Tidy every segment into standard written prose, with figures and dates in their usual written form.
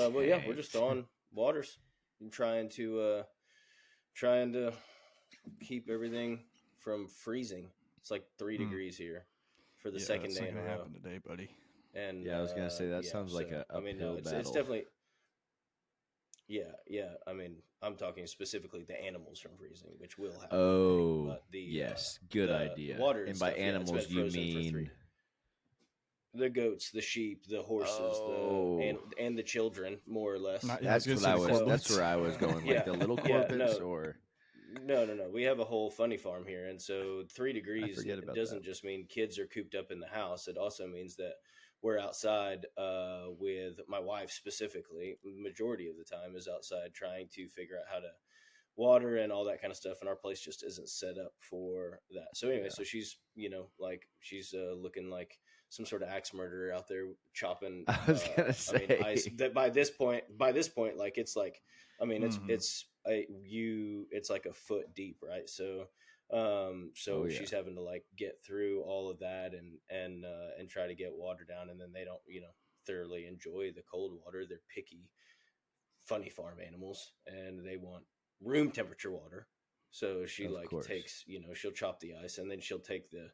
Well, yeah, we're just throwing waters and trying to keep everything from freezing. It's like 3 degrees here for the second that's day not in a gonna row. happen today, buddy. And Yeah, I was gonna say that sounds like so a I mean, no, uphill it's battle. definitely yeah. I mean, I'm talking specifically the animals from freezing, which will happen. Oh, but the yes, good idea. The water and stuff, by animals, it's been you frozen for mean the goats, the sheep, the horses, and the children, more or less. Not- yeah, I was that's gonna what say the That's Corbett's. where I was going. Like Yeah, the little yeah, Corbett's, or No. We have a whole funny farm here, and so 3 degrees forget about doesn't that. just mean kids are cooped up in the house. It also means that we're outside with my wife specifically. The majority of the time is outside trying to figure out how to water and all that kind of stuff, and our place just isn't set up for that. So anyway, so she's she's looking like some sort of axe murderer out there chopping. I was gonna I mean, say ice. That by this point, like it's like, I mean, Mhm. it's like a foot deep, right? So, Oh, yeah. she's having to like get through all of that and try to get water down, and then they don't thoroughly enjoy the cold water. They're picky, funny farm animals, and they want room temperature water. So she Of course. takes she'll chop the ice, and then she'll take the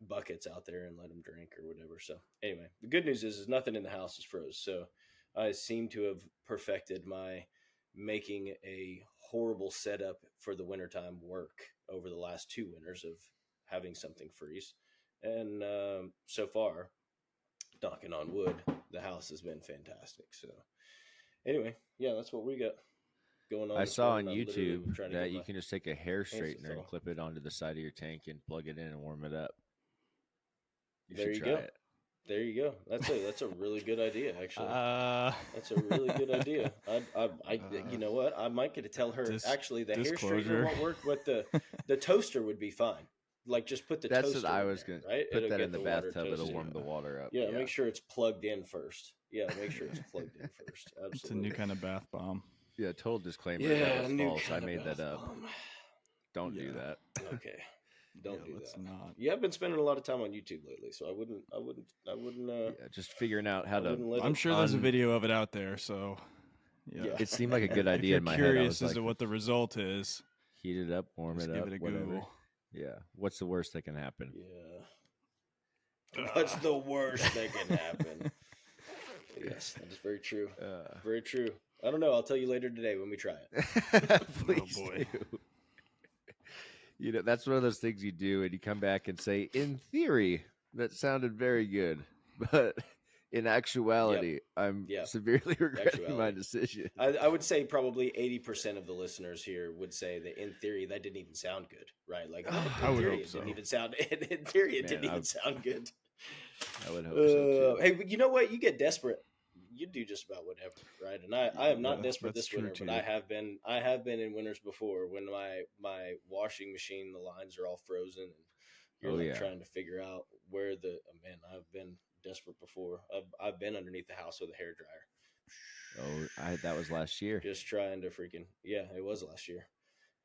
buckets out there and let them drink or whatever. So anyway, the good news is nothing in the house is froze. So I seem to have perfected my making a horrible setup for the wintertime work over the last 2 winters of having something freeze. And so far, knocking on wood, the house has been fantastic. So anyway, yeah, that's what we got going on. I this saw on morning. I'm literally YouTube trying to that get you my can just take a hair to straightener and thaw. clip it onto the side of your tank and plug it in and warm it up. You There should you try go. it. There you go. That's a really good idea, actually. Uh, That's a really good idea. You know what? I might get to tell her. Actually, the hair straightener disclosure. won't work, but the toaster would be fine. Like, just put the That's toaster. what I in was there, gonna right? put It'll that get in the water bathtub. It'll toasted. warm the water up. Yeah, make sure it's plugged in first. Yeah, make sure it's plugged in first. Absolutely. It's a new kind of bath bomb. Yeah, total disclaimer. Yeah, that was new false. I kind of made that bath up. bomb. Don't do Yeah. that. Okay. Don't do let's that. not. You have been spending a lot of time on YouTube lately, so I wouldn't. Yeah, just figuring out how to. I'm sure there's a video of it out there, so yeah. Yeah. It seemed like a good If idea you're in my head. I curious was as like, to what the result is, heat it up, warm just it give up, it a whatever. Google. Yeah. What's the worst that can happen? Yeah. What's the worst that can happen? Yes, that is very true. Very true. I don't know. I'll tell you later today when we try it. Please boy. do. You know, that's one of those things you do, and you come back and say, in theory, that sounded very good, but in actuality, I'm severely regretting my decision. I would say probably 80% of the listeners here would say that in theory that didn't even sound good, right? Like I in would theory hope it so. didn't even sound. In theory it Man, didn't even sound good. I would hope so too. Hey, you know what? You get desperate. You do just about whatever, right? And I am not desperate that's this winter, true, but too. I have been in winters before when my washing machine, the lines are all frozen, and you're trying to figure out where the man. I've been desperate before. I've been underneath the house with a hairdryer. Oh, that was last year. Just trying to freaking it was last year,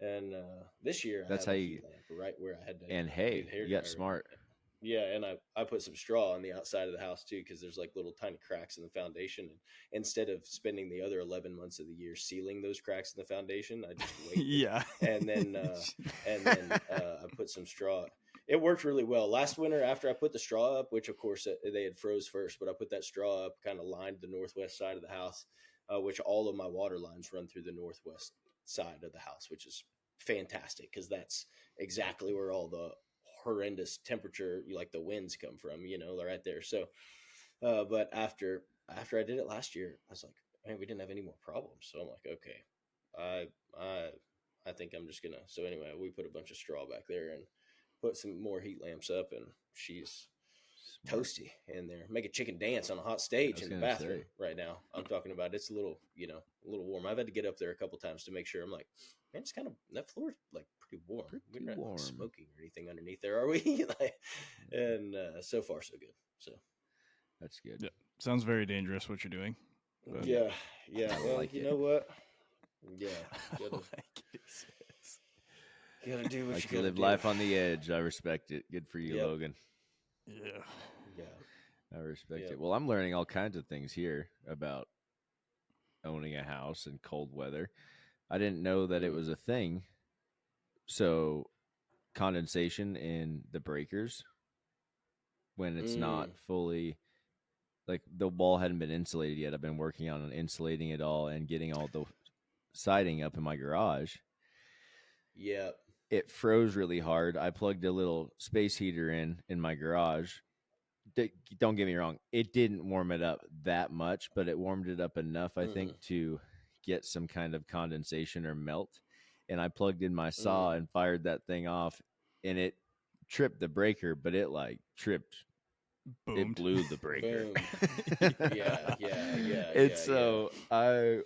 and this year That's I how have a you heat lamp right where I had to. And hey, you got smart. Yeah, and I put some straw on the outside of the house too, because there's like little tiny cracks in the foundation. And instead of spending the other 11 months of the year sealing those cracks in the foundation, I just waited. Yeah, and then I put some straw. It worked really well last winter. After I put the straw up, which of course they had froze first, but I put that straw up, kind of lined the northwest side of the house, which all of my water lines run through the northwest side of the house, which is fantastic because that's exactly where all the horrendous temperature, like the winds, come from, right there. So but after I did it last year, I was like, man, we didn't have any more problems. So I'm like, okay, I think I'm just gonna. So anyway, we put a bunch of straw back there and put some more heat lamps up, and she's toasty in there. Make a chicken dance on a hot stage in the bathroom right now. I'm talking about it's a little warm. I've had to get up there a couple times to make sure. I'm like, man, it's kind of, that floor's like pretty warm. We're not like smoking or anything underneath there, are we? And so far so good. So that's good. Yeah. Sounds very dangerous what you're doing. But yeah. Well, you know what? Yeah, gotta do what you gotta live do. life on the edge. I respect it. Good for you, Logan. Yeah. I respect it. Well, I'm learning all kinds of things here about owning a house in cold weather. I didn't know that it was a thing. So condensation in the breakers when it's not fully, like, the wall hadn't been insulated yet. I've been working on insulating it all and getting all the siding up in my garage. Yep. It froze really hard. I plugged a little space heater in my garage. Don't get me wrong, it didn't warm it up that much, but it warmed it up enough, I think, to get some kind of condensation or melt. And I plugged in my saw and fired that thing off, and it tripped the breaker, but it like tripped. Boomed. It blew the breaker. Yeah. And so I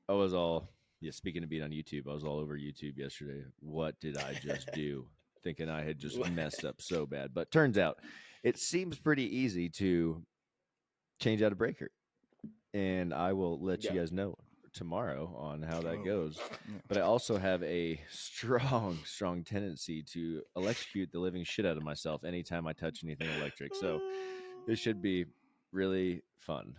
was all, speaking of being on YouTube, I was all over YouTube yesterday. What did I just do? Thinking I had just messed up so bad. But turns out it seems pretty easy to change out a breaker. And I will let you guys know tomorrow on how that goes. But I also have a strong tendency to electrocute the living shit out of myself anytime I touch anything electric. So this should be really fun.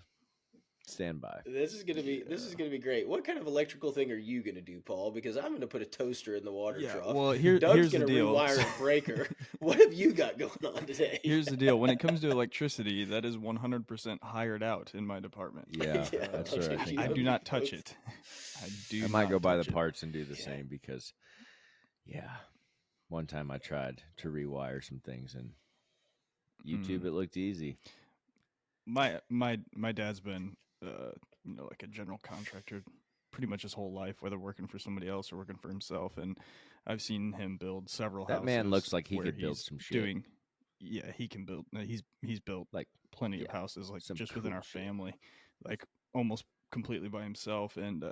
Stand by. This is gonna be great. What kind of electrical thing are you gonna do, Paul? Because I'm gonna put a toaster in the water trough. Well, Doug's here's gonna the deal. rewire a breaker. What have you got going on today? Here's the deal. When it comes to electricity, that is 100% hired out in my department. Yeah, that's okay, right. I do not touch it. I might go buy the parts and do the same because, one time I tried to rewire some things and YouTube, it looked easy. My dad's been like a general contractor pretty much his whole life, whether working for somebody else or working for himself, and I've seen him build several houses. That man looks like he could build some shit. He can build. He's built like plenty of houses, like just cool within our shit. family, like almost completely by himself. And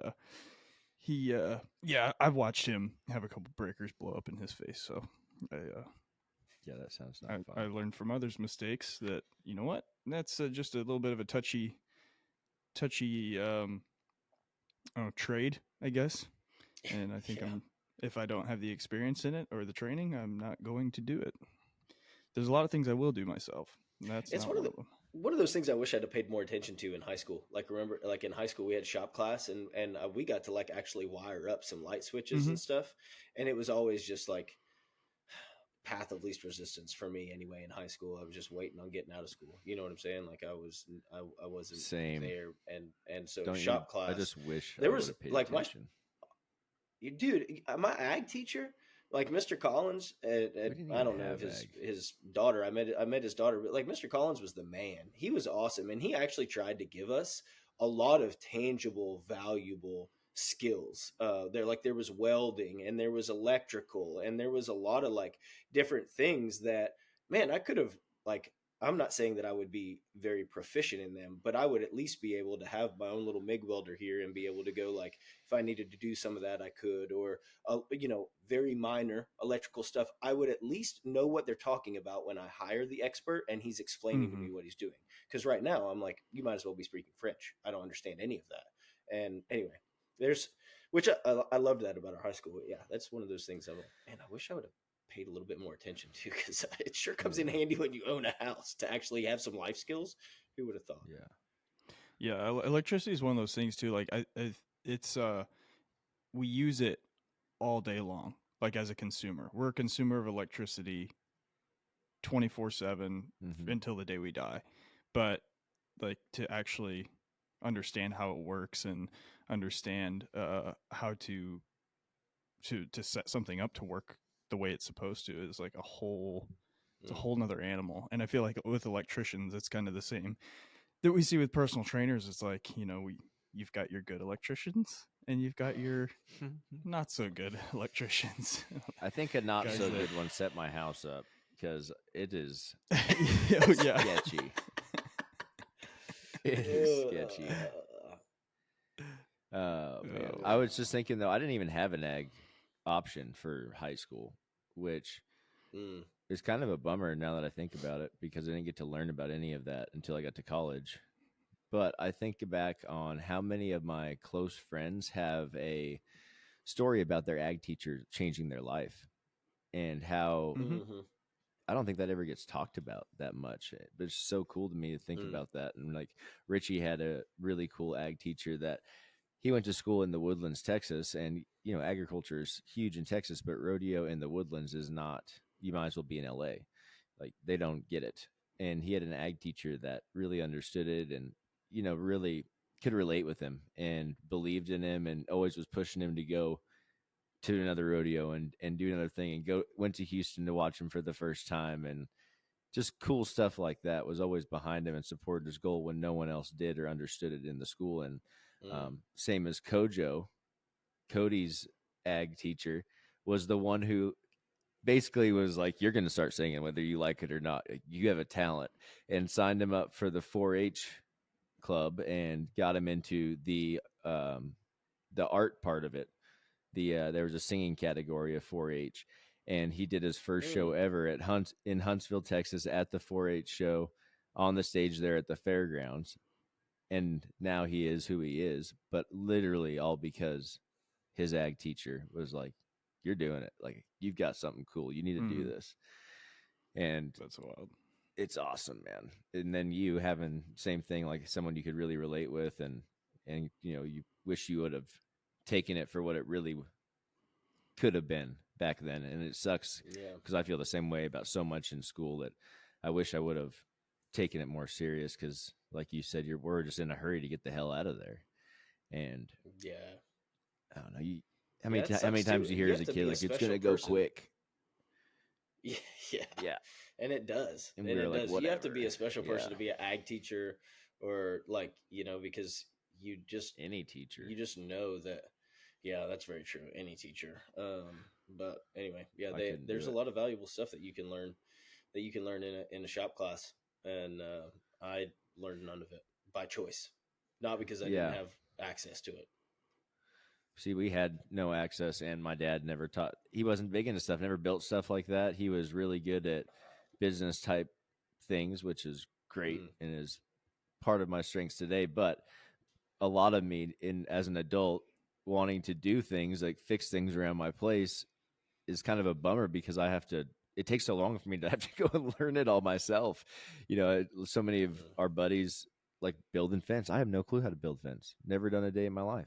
I've watched him have a couple breakers blow up in his face. So that sounds not fun. I learned from others' mistakes that, you know what, that's just a little bit of a touchy trade, I guess. And I think if I don't have the experience in it or the training, I'm not going to do it. There's a lot of things I will do myself. It's one of those things I wish I'd have paid more attention to in high school. Like, remember, like in high school we had shop class and we got to like actually wire up some light switches and stuff. And it was always just like path of least resistance for me anyway. In high school, I was just waiting on getting out of school. You know what I'm saying? Like I wasn't there. And so shop class, I just wish there I was paid like attention. My ag teacher, like Mr. Collins, I don't know if his daughter, I met his daughter, but like Mr. Collins was the man. He was awesome. And he actually tried to give us a lot of tangible, valuable skills. There was welding and there was electrical and there was a lot of like different things that, man, I could have, like, I'm not saying that I would be very proficient in them, but I would at least be able to have my own little MIG welder here and be able to go, like, if I needed to do some of that, I could, or, very minor electrical stuff. I would at least know what they're talking about when I hire the expert and he's explaining to me what he's doing. Because right now I'm like, you might as well be speaking French. I don't understand any of that. And anyway, which I loved that about our high school. Yeah, that's one of those things. I wish I would have paid a little bit more attention to, because it sure comes in handy when you own a house to actually have some life skills. Who would have thought? Yeah. Electricity is one of those things too. Like it's we use it all day long. Like as a consumer, we're a consumer of electricity 24/7 until the day we die. But like to actually understand how it works and understand how to set something up to work the way it's supposed to is like it's a whole nother animal. And I feel like with electricians, it's kind of the same that we see with personal trainers. It's like, you've got your good electricians and you've got your not so good electricians. I think a not so good one set my house up because it is sketchy. It is sketchy. Man. I was just thinking though, I didn't even have an ag option for high school, which is kind of a bummer now that I think about it, because I didn't get to learn about any of that until I got to college. But I think back on how many of my close friends have a story about their ag teacher changing their life, and how I don't think that ever gets talked about that much. But it's so cool to me to think about that. And like Richie had a really cool ag teacher that he went to school in the Woodlands, Texas, and agriculture is huge in Texas, but rodeo in the Woodlands is not. You might as well be in LA. Like, they don't get it. And he had an ag teacher that really understood it and really could relate with him and believed in him and always was pushing him to go to another rodeo and do another thing, and went to Houston to watch him for the first time, and just cool stuff like that. Was always behind him and supported his goal when no one else did or understood it in the school. And same as Cody's ag teacher was the one who basically was like, you're going to start singing whether you like it or not. You have a talent, and signed him up for the 4-H club and got him into the art part of it. There was a singing category of 4-H, and he did his first show ever in Huntsville, Texas, at the 4-H show on the stage there at the fairgrounds. And now he is who he is, but literally all because his ag teacher was like, you're doing it. Like, you've got something cool. You need to do this. And that's wild. It's awesome, man. And then you having same thing, like someone you could really relate with, and you wish you would have taken it for what it really could have been back then. And it sucks because I feel the same way about so much in school that I wish I would have taken it more serious, because like you said, we're just in a hurry to get the hell out of there. And I don't know, how many times you hear as a kid, like, it's gonna go quick. Yeah, and it does. And it does. Like, you have to be a special person to be an ag teacher, or like, because you just any teacher. You just know that. Yeah, that's very true. Any teacher. But anyway, there's a lot of valuable stuff that you can learn in a shop class, and I learned none of it by choice, not because I didn't have access to it. See, we had no access, and my dad never taught. He wasn't big into stuff, never built stuff like that. He was really good at business type things, which is great and is part of my strengths today. But a lot of me as an adult wanting to do things like fix things around my place is kind of a bummer, because it takes so long for me to have to go and learn it all myself. So many of our buddies like building fence. I have no clue how to build fence. Never done a day in my life.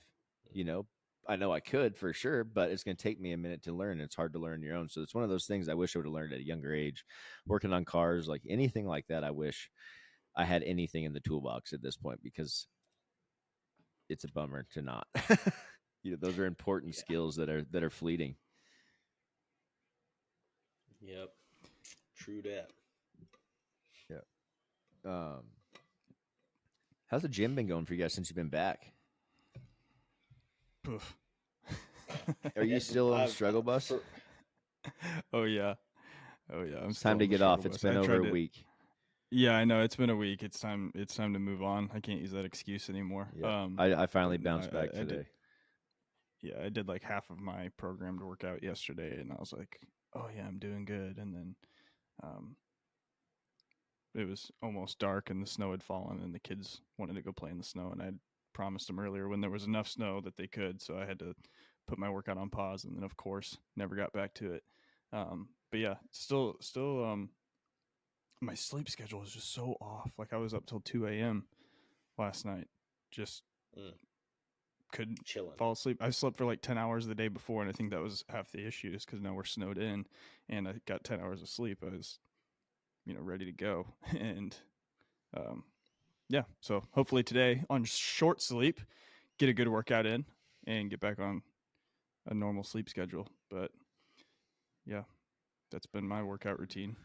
I know I could for sure, but it's going to take me a minute to learn. It's hard to learn your own. So it's one of those things I wish I would have learned at a younger age. Working on cars, like anything like that, I wish I had anything in the toolbox at this point, because it's a bummer to not. Those are important skills that are fleeting. Yep. True that. Yeah. How's the gym been going for you guys since you've been back? Poof. Are you still on the struggle bus? Oh yeah. It's time to get off. It's been over a week. Yeah, I know. It's been a week. It's time to move on. I can't use that excuse anymore. Yeah. I finally bounced back today. I did like half of my programmed workout yesterday, and I was like, oh yeah, I'm doing good. And then it was almost dark and the snow had fallen, and the kids wanted to go play in the snow, and I promised them earlier when there was enough snow that they could, so I had to put my workout on pause, and then of course never got back to it. But yeah, still my sleep schedule is just so off. Like, I was up till 2 a.m. last night, just couldn't fall asleep. I slept for like 10 hours the day before, and I think that was half the issue, is because now we're snowed in and I got 10 hours of sleep. I was ready to go. And so hopefully today on short sleep, get a good workout in and get back on a normal sleep schedule. But yeah, that's been my workout routine.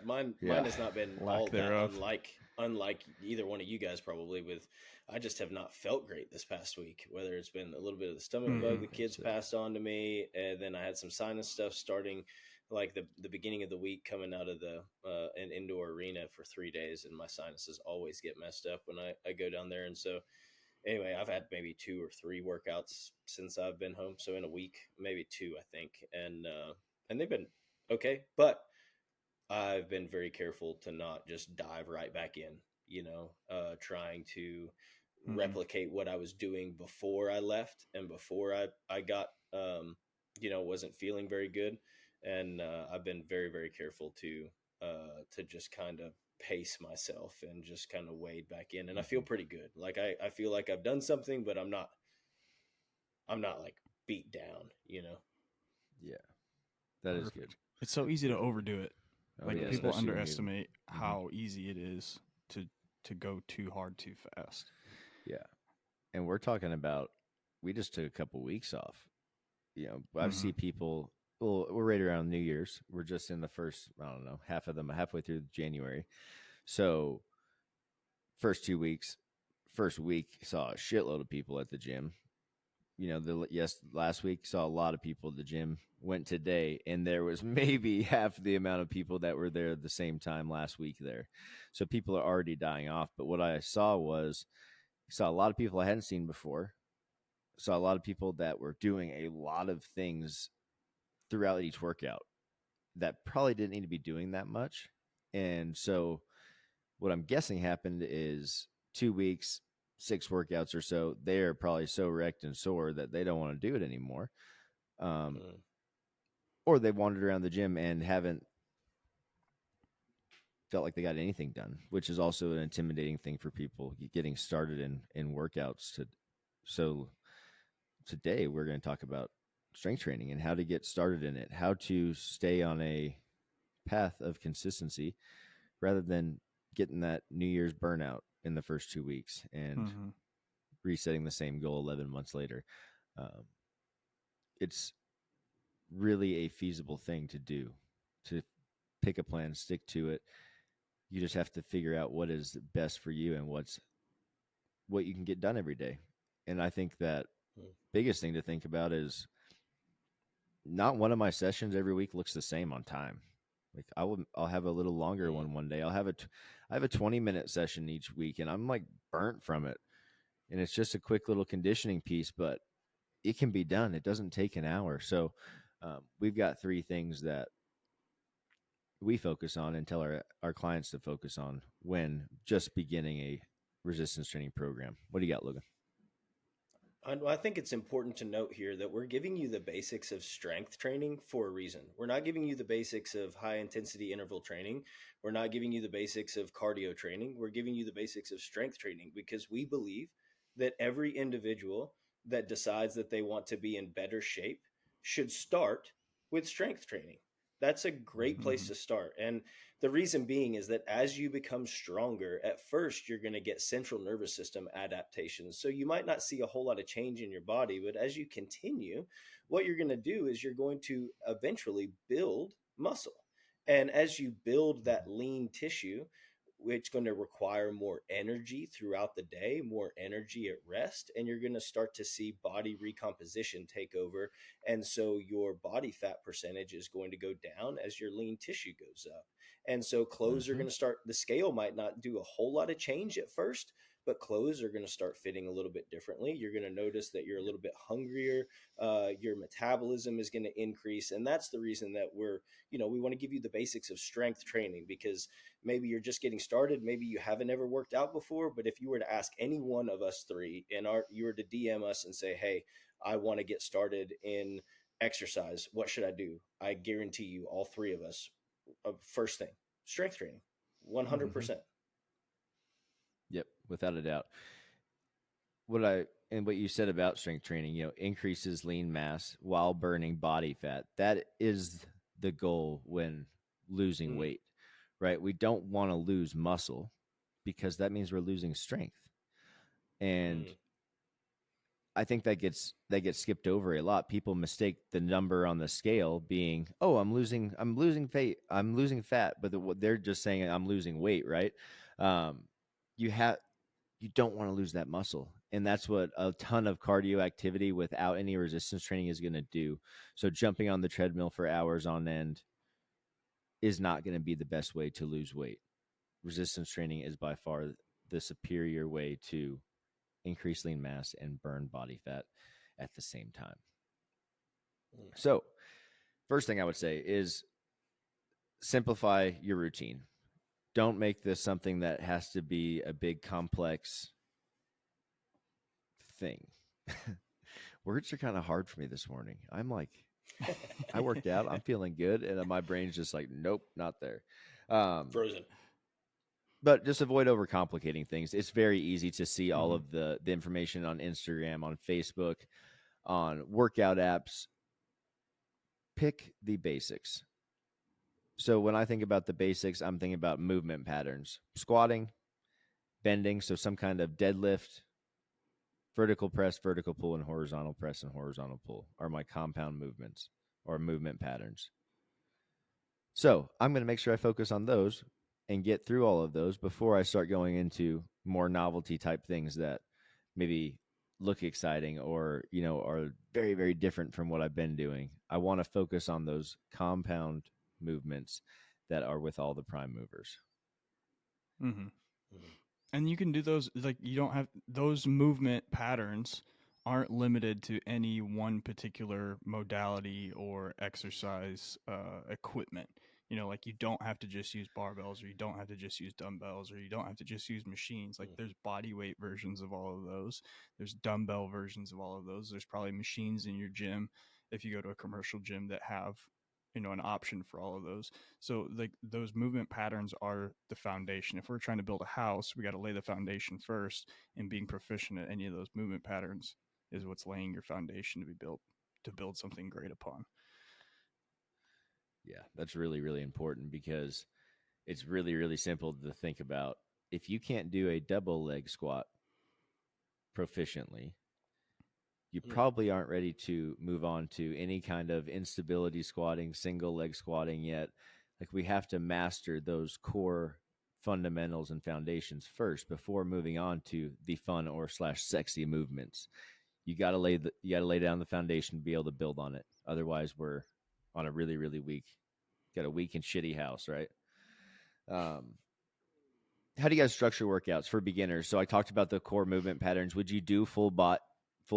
Mine has not been all that unlike either one of you guys, probably. I just have not felt great this past week, whether it's been a little bit of the stomach bug the kids passed on to me, and then I had some sinus stuff starting like the beginning of the week, coming out of an indoor arena for 3 days, and my sinuses always get messed up when I go down there. And so anyway, I've had maybe 2 or 3 workouts since I've been home. So in a week, maybe 2, I think. And they've been okay, but I've been very careful to not just dive right back in, trying to replicate what I was doing before I left and before I got, wasn't feeling very good. And I've been very, very careful to just kind of pace myself and just kind of wade back in. And I feel pretty good. Like I feel like I've done something, but I'm not I'm not like beat down, you know? Yeah, that is good. It's so easy to overdo it. Oh, Like yeah, people especially when you- underestimate how easy it is to go too hard too fast. Yeah. And we're talking about, we just took a couple weeks off. You know, I've seen people, well, we're right around New Year's. We're just in the first, I don't know, half of them, halfway through January. So, first 2 weeks, first week saw a shitload of people at the gym. You know, last week saw a lot of people at the gym. Went today, and there was maybe half the amount of people that were there at the same time last week there. So people are already dying off. But what I saw was, saw a lot of people I hadn't seen before. Saw a lot of people that were doing a lot of things throughout each workout that probably didn't need to be doing that much. And so what I'm guessing happened is 2 weeks, 6 workouts or so, they're probably so wrecked and sore that they don't want to do it anymore. Or they wandered around the gym and haven't felt like they got anything done, which is also an intimidating thing for people getting started in workouts. So today we're going to talk about strength training and how to get started in it, how to stay on a path of consistency rather than getting that New Year's burnout in the first 2 weeks and resetting the same goal 11 months later. It's really a feasible thing to do, to pick a plan, stick to it. You just have to figure out what is best for you and what you can get done every day. And I think that biggest thing to think about is not one of my sessions every week looks the same on time. Like I'll have a little longer one day. I have a 20-minute session each week, and I'm like burnt from it. And it's just a quick little conditioning piece, but it can be done. It doesn't take an hour. So we've got 3 things that we focus on and tell our clients to focus on when just beginning a resistance training program. What do you got, Logan? I think it's important to note here that we're giving you the basics of strength training for a reason. We're not giving you the basics of high intensity interval training. We're not giving you the basics of cardio training. We're giving you the basics of strength training because we believe that every individual that decides that they want to be in better shape should start with strength training. That's a great place to start. And the reason being is that as you become stronger, at first you're going to get central nervous system adaptations. So you might not see a whole lot of change in your body, but as you continue, what you're going to do is you're going to eventually build muscle. And as you build that lean tissue, it's going to require more energy throughout the day, more energy at rest, and you're going to start to see body recomposition take over. And so your body fat percentage is going to go down as your lean tissue goes up. And so clothes are going to start, the scale might not do a whole lot of change at first, but clothes are going to start fitting a little bit differently. You're going to notice that you're a little bit hungrier. Your metabolism is going to increase. And that's the reason that we want to give you the basics of strength training, because maybe you're just getting started. Maybe you haven't ever worked out before, but if you were to ask any one of us 3 and you were to DM us and say, hey, I want to get started in exercise, what should I do? I guarantee you all 3 of us, first thing, strength training, 100%. Yep, without a doubt. What you said about strength training, increases lean mass while burning body fat. That is the goal when losing weight, right? We don't want to lose muscle because that means we're losing strength. And I think that gets skipped over a lot. People mistake the number on the scale being, oh, I'm losing fat, but they're just saying I'm losing weight, right? You don't want to lose that muscle. And that's what a ton of cardio activity without any resistance training is going to do. So jumping on the treadmill for hours on end is not going to be the best way to lose weight. Resistance training is by far the superior way to increase lean mass and burn body fat at the same time. So first thing I would say is simplify your routine. Don't make this something that has to be a big complex thing. Words are kind of hard for me this morning. I'm like, I worked out, I'm feeling good, and my brain's just like, nope, not there. Frozen. But just avoid overcomplicating things. It's very easy to see all of the information on Instagram, on Facebook, on workout apps, pick the basics. So when I think about the basics, I'm thinking about movement patterns, squatting, bending, so some kind of deadlift, vertical press, vertical pull, and horizontal press and horizontal pull are my compound movements or movement patterns. So I'm going to make sure I focus on those and get through all of those before I start going into more novelty type things that maybe look exciting or, are very, very different from what I've been doing. I want to focus on those compound movements that are with all the prime movers. Mm-hmm. And you can do those, like, you don't have those movement patterns aren't limited to any one particular modality or exercise equipment. Like, you don't have to just use barbells, or you don't have to just use dumbbells, or you don't have to just use machines. Like, there's body weight versions of all of those. There's dumbbell versions of all of those. There's probably machines in your gym, if you go to a commercial gym, that have an option for all of those. So, like, those movement patterns are the foundation. If we're trying to build a house, we got to lay the foundation first, and being proficient at any of those movement patterns is what's laying your foundation to build something great upon. Yeah, that's really, really important, because it's really, really simple to think about. If you can't do a double leg squat proficiently, you probably aren't ready to move on to any kind of instability squatting, single leg squatting yet. Like, we have to master those core fundamentals and foundations first before moving on to the fun or / sexy movements. You got to lay down the foundation to be able to build on it. Otherwise, we're on a really, really got a weak and shitty house, right? How do you guys structure workouts for beginners? So I talked about the core movement patterns. Would you do full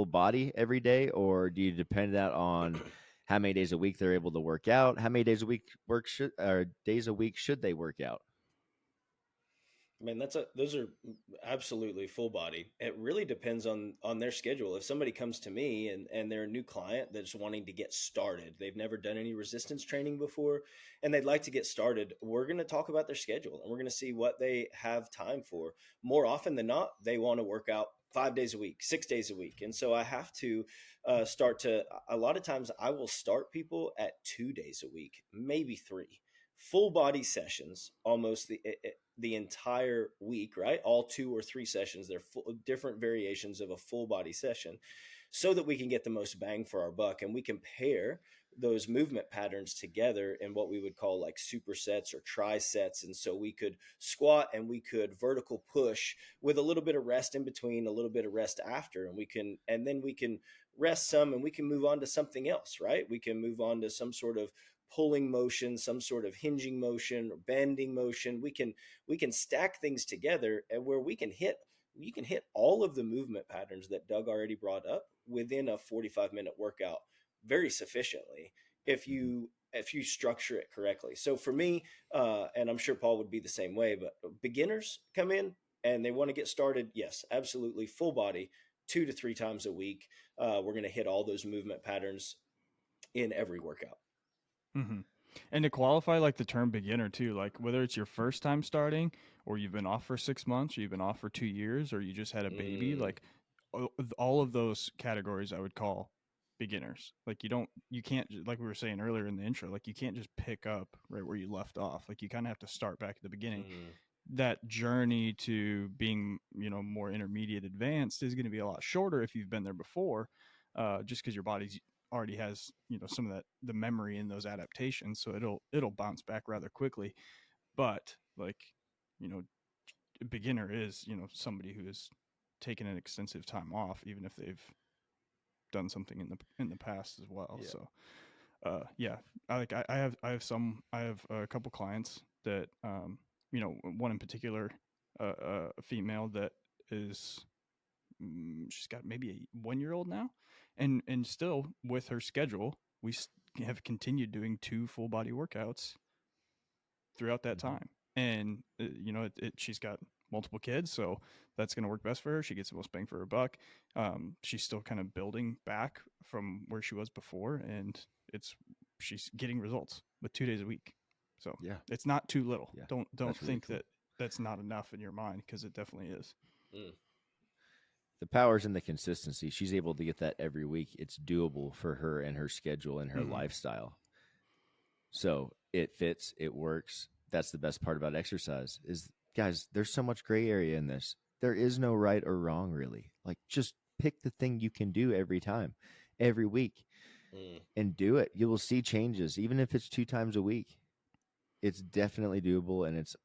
body every day, or do you depend that on how many days a week they're able to work out? How many days a week days a week should they work out? Man, those are absolutely full body. It really depends on their schedule. If somebody comes to me and they're a new client that's wanting to get started, they've never done any resistance training before, and they'd like to get started, we're going to talk about their schedule, and we're going to see what they have time for. More often than not, they want to work out 5 days a week, 6 days a week. And so I have to a lot of times I will start people at 2 days a week, maybe 3 full body sessions, almost the entire week, right? All 2 or 3 sessions. They're different variations of a full body session, so that we can get the most bang for our buck, and we can pair those movement patterns together in what we would call like supersets or trisets. And so we could squat and we could vertical push with a little bit of rest in between, a little bit of rest after, and then we can rest some, and we can move on to something else, right? We can move on to some sort of pulling motion, some sort of hinging motion or bending motion. We can stack things together, and where you can hit all of the movement patterns that Doug already brought up within a 45-minute workout very sufficiently if you structure it correctly. So for me, and I'm sure Paul would be the same way, but beginners come in and they want to get started, yes, absolutely, full body, 2 to 3 times a week. We're going to hit all those movement patterns in every workout. Mm-hmm. And to qualify, like, the term beginner too, like, whether it's your first time starting, or you've been off for 6 months, or you've been off for 2 years, or you just had a baby, like, all of those categories I would call beginners. Like, you can't, like we were saying earlier in the intro, like, you can't just pick up right where you left off. Like, you kind of have to start back at the beginning. That journey to being, more intermediate advanced is going to be a lot shorter if you've been there before, just because your body's already has some of the memory in those adaptations, so it'll bounce back rather quickly. But, like, a beginner is somebody who has taken an extensive time off, even if they've done something in the past as well. Yeah. So yeah, I have a couple clients that one in particular, a female that is, she's got maybe a 1-year-old now, and still with her schedule, we have continued doing 2 full body workouts throughout that time. And she's got multiple kids, so that's going to work best for her. She gets the most bang for her buck. She's still kind of building back from where she was before, and she's getting results with 2 days a week. So yeah, it's not too little. Yeah, don't think really cool. That's not enough in your mind, because it definitely is. The power's in the consistency. She's able to get that every week. It's doable for her and her schedule and her lifestyle. So it fits, it works. That's the best part about exercise is, guys, there's so much gray area in this. There is no right or wrong, really. Like, just pick the thing you can do every time, every week, and do it. You will see changes, even if it's 2 times a week. It's definitely doable, and it's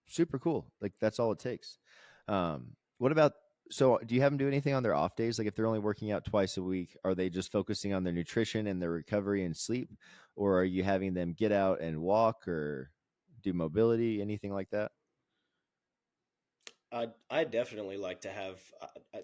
super cool. Like, that's all it takes. What about, so do you have them do anything on their off days? Like, if they're only working out twice a week, are they just focusing on their nutrition and their recovery and sleep? Or are you having them get out and walk or do mobility, anything like that? I definitely like to have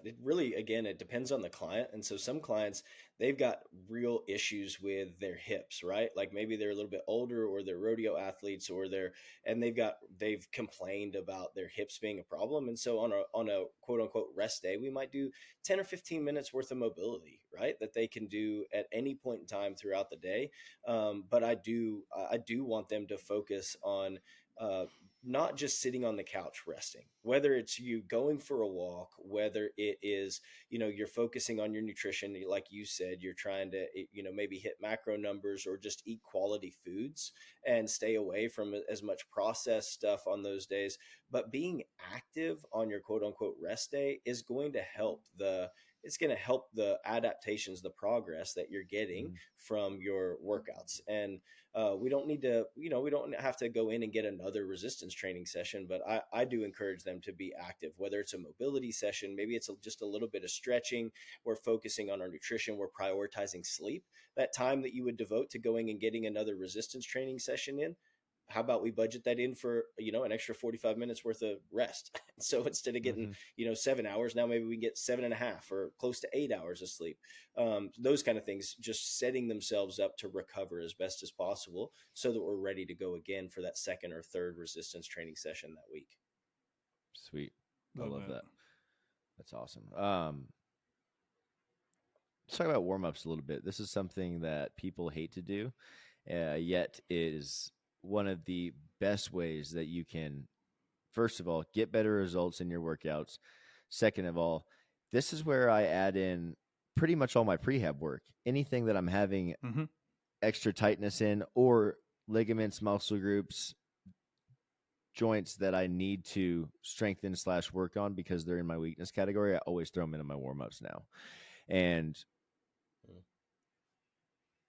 it really, again, it depends on the client. And so some clients, they've got real issues with their hips, right? Like maybe they're a little bit older or they're rodeo athletes or they've complained about their hips being a problem. And so on a quote unquote rest day, we might do 10 or 15 minutes worth of mobility, right? That they can do at any point in time throughout the day. But I do want them to focus on, not just sitting on the couch resting, whether it's you going for a walk, whether it is, you're focusing on your nutrition. Like you said, you're trying to, maybe hit macro numbers or just eat quality foods and stay away from as much processed stuff on those days. But being active on your quote unquote rest day is going to help it's going to help the adaptations, the progress that you're getting from your workouts. And we don't need to, we don't have to go in and get another resistance training session, but I do encourage them to be active, whether it's a mobility session, maybe it's just a little bit of stretching. We're focusing on our nutrition. We're prioritizing sleep. That time that you would devote to going and getting another resistance training session in, how about we budget that in for, an extra 45 minutes worth of rest? So instead of getting, 7 hours, now maybe we get 7.5 or close to 8 hours of sleep. Those kind of things, just setting themselves up to recover as best as possible so that we're ready to go again for that second or third resistance training session that week. Sweet. I love that. That's awesome. Let's talk about warm-ups a little bit. This is something that people hate to do, yet is one of the best ways that you can, first of all, get better results in your workouts. Second of all, this is where I add in pretty much all my prehab work. Anything that I'm having extra tightness in, or ligaments, muscle groups, joints that I need to strengthen / work on because they're in my weakness category, I always throw them into my warm-ups now. And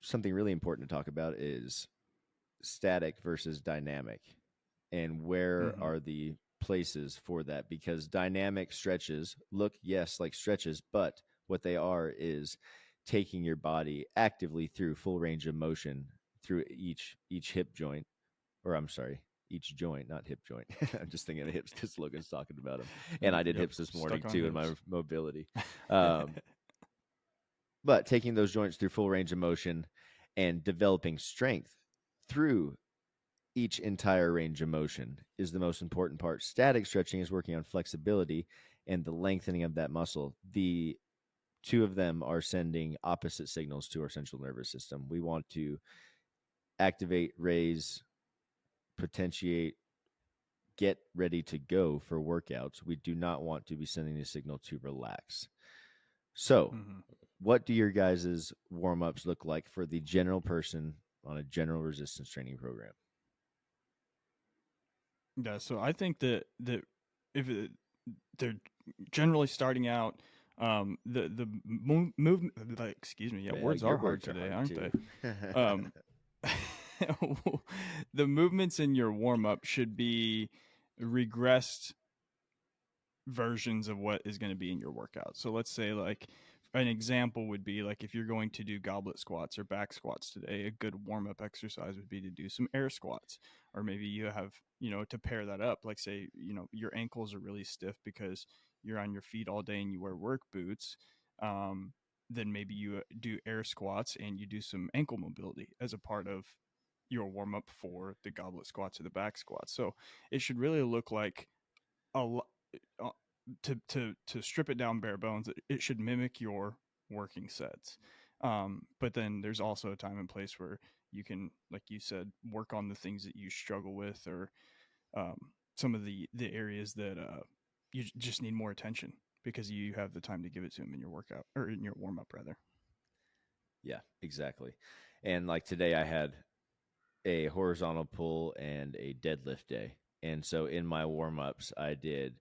something really important to talk about is static versus dynamic, and where are the places for that, because dynamic stretches look, yes, like stretches, but what they are is taking your body actively through full range of motion through each hip joint, or I'm sorry, each joint, not hip joint. I'm just thinking of hips because Logan's talking about them, and I did hips this morning too in my mobility. But taking those joints through full range of motion and developing strength through each entire range of motion is the most important part. Static stretching is working on flexibility and the lengthening of that muscle. The two of them are sending opposite signals to our central nervous system. We want to activate, raise, potentiate, get ready to go for workouts. We do not want to be sending a signal to relax. So, what do your guys' warm-ups look like for the general person on a general resistance training program? Yeah, so I think that if they're generally starting out, the movement, excuse me, words are hard today, aren't they? The movements in your warm-up should be regressed versions of what is going to be in your workout. So let's say, like, an example would be like if you're going to do goblet squats or back squats today, a good warm-up exercise would be to do some air squats. Or maybe you have, to pair that up, like say, your ankles are really stiff because you're on your feet all day and you wear work boots. Then maybe you do air squats and you do some ankle mobility as a part of your warm-up for the goblet squats or the back squats. So it should really look like a lot. To strip it down bare bones, it should mimic your working sets. But then there's also a time and place where you can, like you said, work on the things that you struggle with, or some of the areas that you just need more attention. because you have the time to give it to them in your workout or in your warm up rather. Yeah, exactly. And like today I had a horizontal pull and a deadlift day. And so in my warm-ups, I did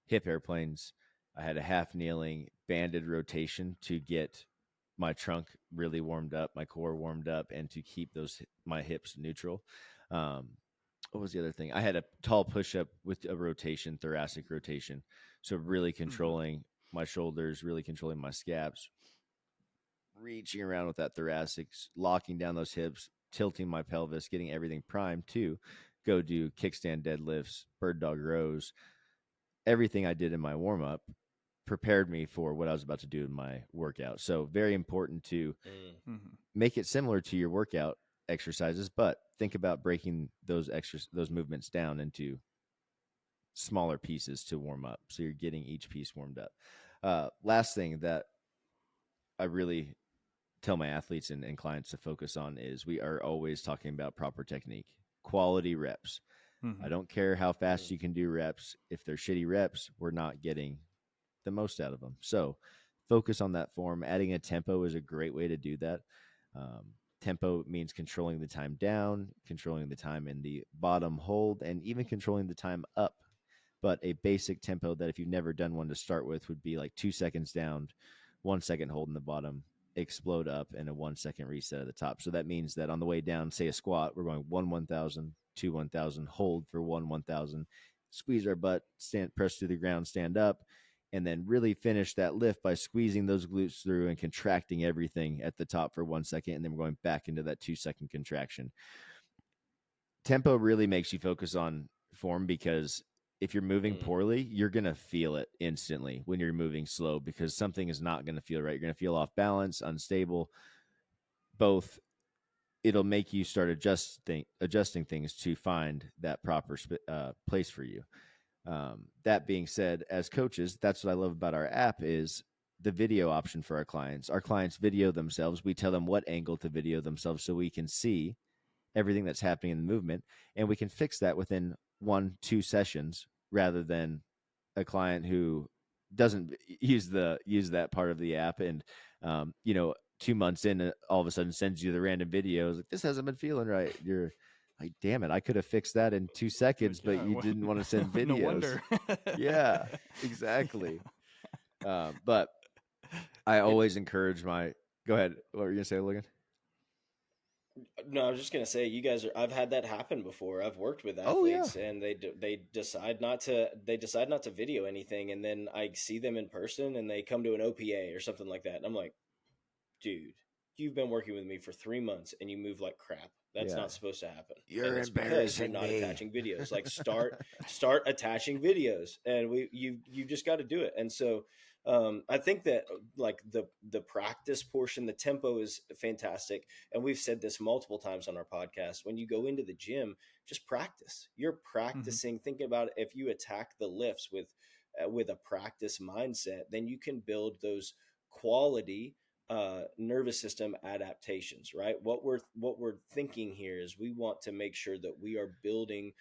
hip airplanes. I had a half kneeling banded rotation to get my trunk really warmed up, my core warmed up, and to keep my hips neutral. What was the other thing? I had a tall push-up with a rotation, thoracic rotation. So really controlling my shoulders, really controlling my scaps, reaching around with that thoracic, locking down those hips, tilting my pelvis, getting everything primed to go do kickstand deadlifts, bird dog rows. Everything I did in my warm up prepared me for what I was about to do in my workout. So very important to make it similar to your workout exercises, but think about breaking those movements down into smaller pieces to warm up. So you're getting each piece warmed up. Last thing that I really tell my athletes and clients to focus on is we are always talking about proper technique, quality reps. I don't care how fast you can do reps. If they're shitty reps, we're not getting the most out of them. So focus on that form. Adding a tempo is a great way to do that. Tempo means controlling the time down, controlling the time in the bottom hold, and even controlling the time up. But a basic tempo that if you've never done one to start with would be like 2 seconds down, 1 second hold in the bottom, explode up, and a 1 second reset at the top. So that means that on the way down, say a squat, we're going 1,000, 2 1,000, hold for 1,000, squeeze our butt, press through the ground, stand up, and then really finish that lift by squeezing those glutes through and contracting everything at the top for 1 second, and then we're going back into that 2 second contraction. Tempo really makes you focus on form because if you're moving poorly, you're going to feel it instantly when you're moving slow because something is not going to feel right. You're going to feel off balance, unstable. Both, it'll make you start adjusting things to find that proper place for you. That being said, as coaches, that's what I love about our app is the video option for our clients. Our clients video themselves. We tell them what angle to video themselves so we can see everything that's happening in the movement, and we can fix that within 1-2 sessions rather than a client who doesn't use that part of the app and 2 months in all of a sudden sends you the random videos like this hasn't been feeling right. You're like, damn it, I could have fixed that in 2 seconds, but you didn't want to send videos. No wonder. Yeah, exactly. But I always encourage go ahead, what were you gonna say, Logan? No, I was just gonna say you guys are. I've had that happen before. I've worked with athletes, and they decide not to video anything, and then I see them in person, and they come to an OPA or something like that, and I'm like, dude, you've been working with me for 3 months, and you move like crap. That's not supposed to happen. You're and it's embarrassing because you're not me. attaching videos. Like start attaching videos, and you just got to do it. And so I think that like the practice portion, the tempo is fantastic, and we've said this multiple times on our podcast. When you go into the gym, just practice. You're practicing. Thinking about it, if you attack the lifts with a practice mindset, then you can build those quality nervous system adaptations, right? What we're thinking here is we want to make sure that we are building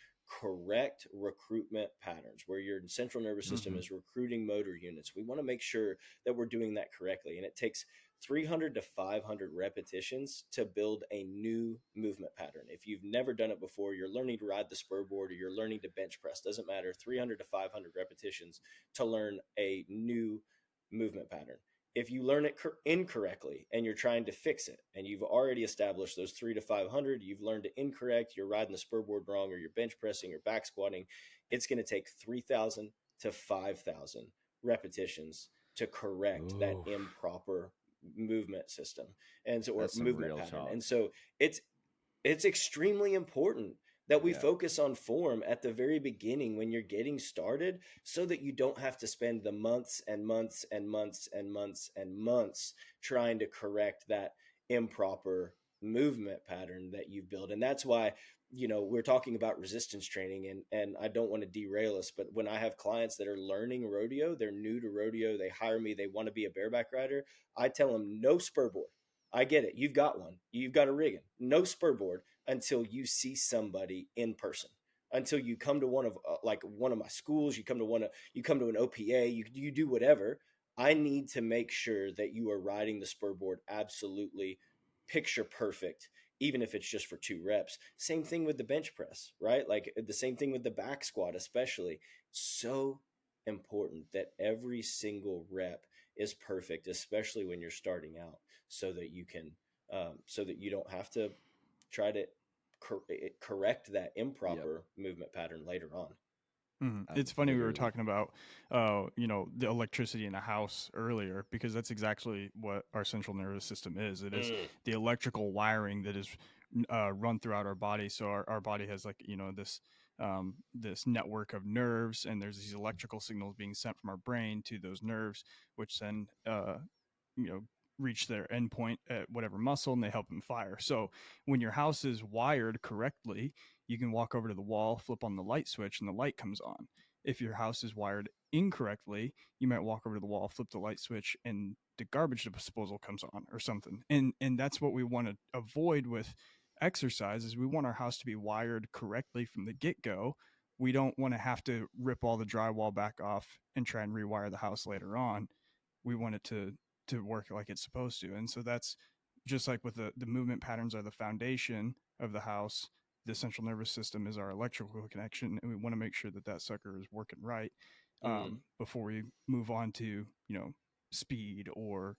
correct recruitment patterns where your central nervous system is recruiting motor units. We want to make sure that we're doing that correctly, and it takes 300 to 500 repetitions to build a new movement pattern. If you've never done it before, you're learning to ride the spur board or you're learning to bench press, doesn't matter, 300 to 500 repetitions to learn a new movement pattern. If you learn it incorrectly and you're trying to fix it, and you've already established those 300 to 500, you've learned it incorrect, you're riding the spur board wrong, or you're bench pressing or back squatting, it's going to take 3,000 to 5,000 repetitions to correct that improper movement system and so, or movement pattern. And so it's extremely important that we focus on form at the very beginning when you're getting started, so that you don't have to spend the months and months and months and months and months trying to correct that improper movement pattern that you've built. And that's why, we're talking about resistance training, and I don't want to derail us, but when I have clients that are learning rodeo, they're new to rodeo, they hire me, they want to be a bareback rider, I tell them no spur board. I get it. You've got one. You've got a rigging. No spur board until you see somebody in person. until you come to one of my schools, you come to an OPA, you do whatever. I need to make sure that you are riding the spur board absolutely picture perfect, even if it's just for 2 reps. Same thing with the bench press, right? Like the same thing with the back squat, especially. So important that every single rep is perfect, especially when you're starting out, so that you can, so that you don't have to try to correct that improper movement pattern later on. It's funny we were talking about, the electricity in a house earlier, because that's exactly what our central nervous system is. It is the electrical wiring that is run throughout our body. So our body has this network of nerves, and there's these electrical signals being sent from our brain to those nerves, which then reach their endpoint at whatever muscle, and they help them fire. So when your house is wired correctly, you can walk over to the wall, flip on the light switch, and the light comes on. If your house is wired incorrectly, you might walk over to the wall, flip the light switch, and the garbage disposal comes on or something. And that's what we want to avoid with exercise, is we want our house to be wired correctly from the get-go. We don't want to have to rip all the drywall back off and try and rewire the house later on. We want it to work like it's supposed to. And so that's just like with the movement patterns are the foundation of the house. The central nervous system is our electrical connection, and we want to make sure that sucker is working right before we move on to speed or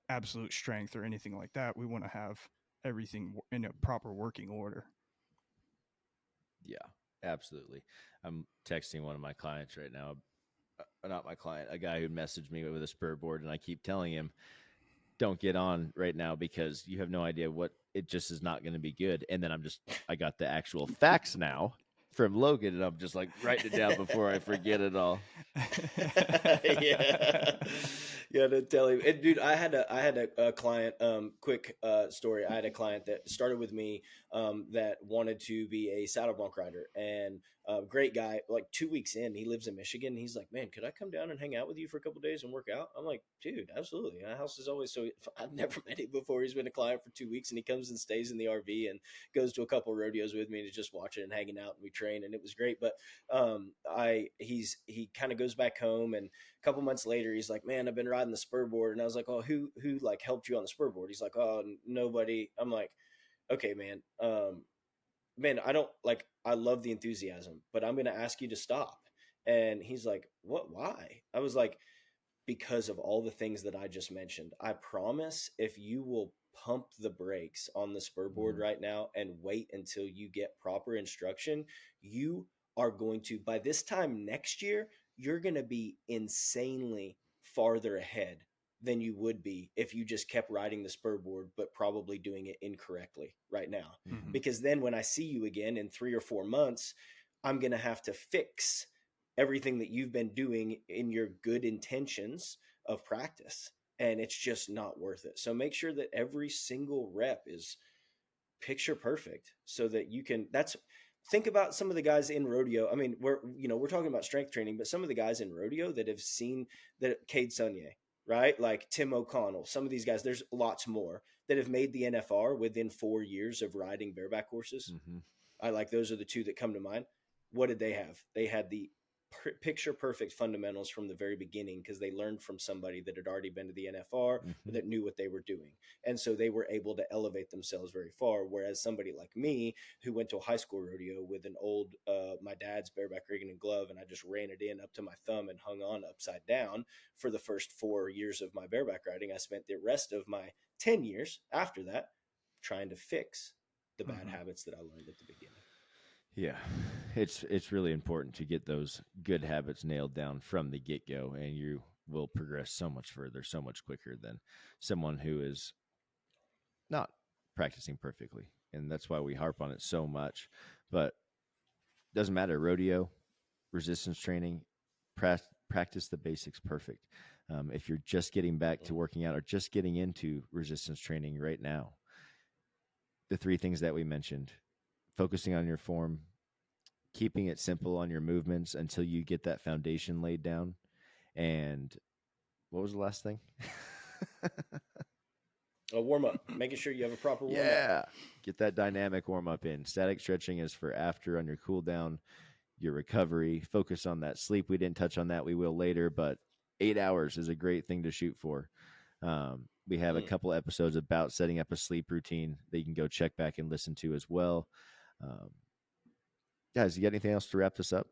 absolute strength or anything like that. We want to have everything in a proper working order. Yeah, absolutely. I'm texting one of my clients right now, not my client, a guy who messaged me with a spur board, and I keep telling him, don't get on right now because you have no idea what it just is not going to be good. And then I got the actual facts now from Logan, and I'm just like writing it down before I forget it all. Yeah, to tell him. And dude, I had a client, quick story. I had a client that started with me that wanted to be a saddle bronc rider, and great guy. Like 2 weeks in, he lives in Michigan. He's like, man, could I come down and hang out with you for a couple of days and work out? I'm like, dude, absolutely. My house is always so. I've never met him before. He's been a client for 2 weeks, and he comes and stays in the RV and goes to a couple of rodeos with me to just watch it and hanging out, and we train, and it was great. But he kind of goes back home, and a couple months later, he's like, man, I've been riding the spur board. And I was like, oh, who like helped you on the spur board? He's like, oh, nobody. I'm like, okay, man. Man, I love the enthusiasm, but I'm going to ask you to stop. And he's like, what, why? I was like, because of all the things that I just mentioned. I promise if you will pump the brakes on the spur board right now and wait until you get proper instruction, you are going to, by this time next year, you're going to be insanely farther ahead than you would be if you just kept riding the spur board, but probably doing it incorrectly right now. Mm-hmm. Because then when I see you again in 3 or 4 months, I'm going to have to fix everything that you've been doing in your good intentions of practice. And it's just not worth it. So make sure that every single rep is picture perfect so that you can, think about some of the guys in rodeo. I mean, we're talking about strength training, but some of the guys in rodeo that have seen that Cade Sunye, right? Like Tim O'Connell, some of these guys, there's lots more that have made the NFR within 4 years of riding bareback horses. Mm-hmm. Those are the two that come to mind. What did they have? They had the picture perfect fundamentals from the very beginning because they learned from somebody that had already been to the NFR that knew what they were doing. And so they were able to elevate themselves very far. Whereas somebody like me who went to a high school rodeo with an old, my dad's bareback rigging and glove, and I just ran it in up to my thumb and hung on upside down for the first 4 years of my bareback riding. I spent the rest of my 10 years after that trying to fix the bad habits that I learned at the beginning. Yeah, it's really important to get those good habits nailed down from the get-go, and you will progress so much further, so much quicker than someone who is not practicing perfectly. And that's why we harp on it so much. But it doesn't matter, rodeo, resistance training, practice the basics perfect. If you're just getting back to working out or just getting into resistance training right now, the 3 things that we mentioned: focusing on your form, keeping it simple on your movements until you get that foundation laid down. And what was the last thing? A warm up, making sure you have a proper warm up. Yeah, get that dynamic warm up in. Static stretching is for after on your cool down, your recovery. Focus on that sleep. We didn't touch on that. We will later, but 8 hours is a great thing to shoot for. We have a couple episodes about setting up a sleep routine that you can go check back and listen to as well. Guys, you got anything else to wrap this up?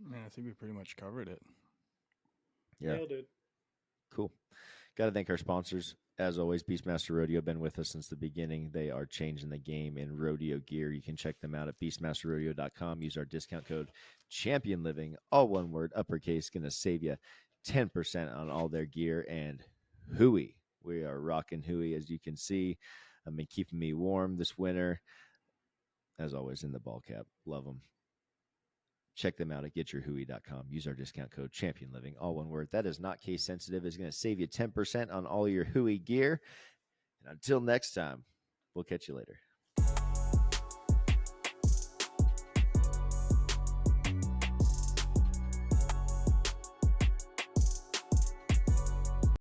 Man, I think we pretty much covered it. Yeah. Nailed it. Cool. Got to thank our sponsors. As always, Beastmaster Rodeo been with us since the beginning. They are changing the game in rodeo gear. You can check them out at beastmasterrodeo.com. Use our discount code ChampionLiving, all one word, uppercase, going to save you 10% on all their gear. And HOOEY. We are rocking HOOEY, as you can see. Been keeping me warm this winter. As always, in the ball cap. Love them. Check them out at getyourhooey.com. Use our discount code ChampionLiving, all one word. That is not case sensitive. It's going to save you 10% on all your HOOEY gear. And until next time, we'll catch you later.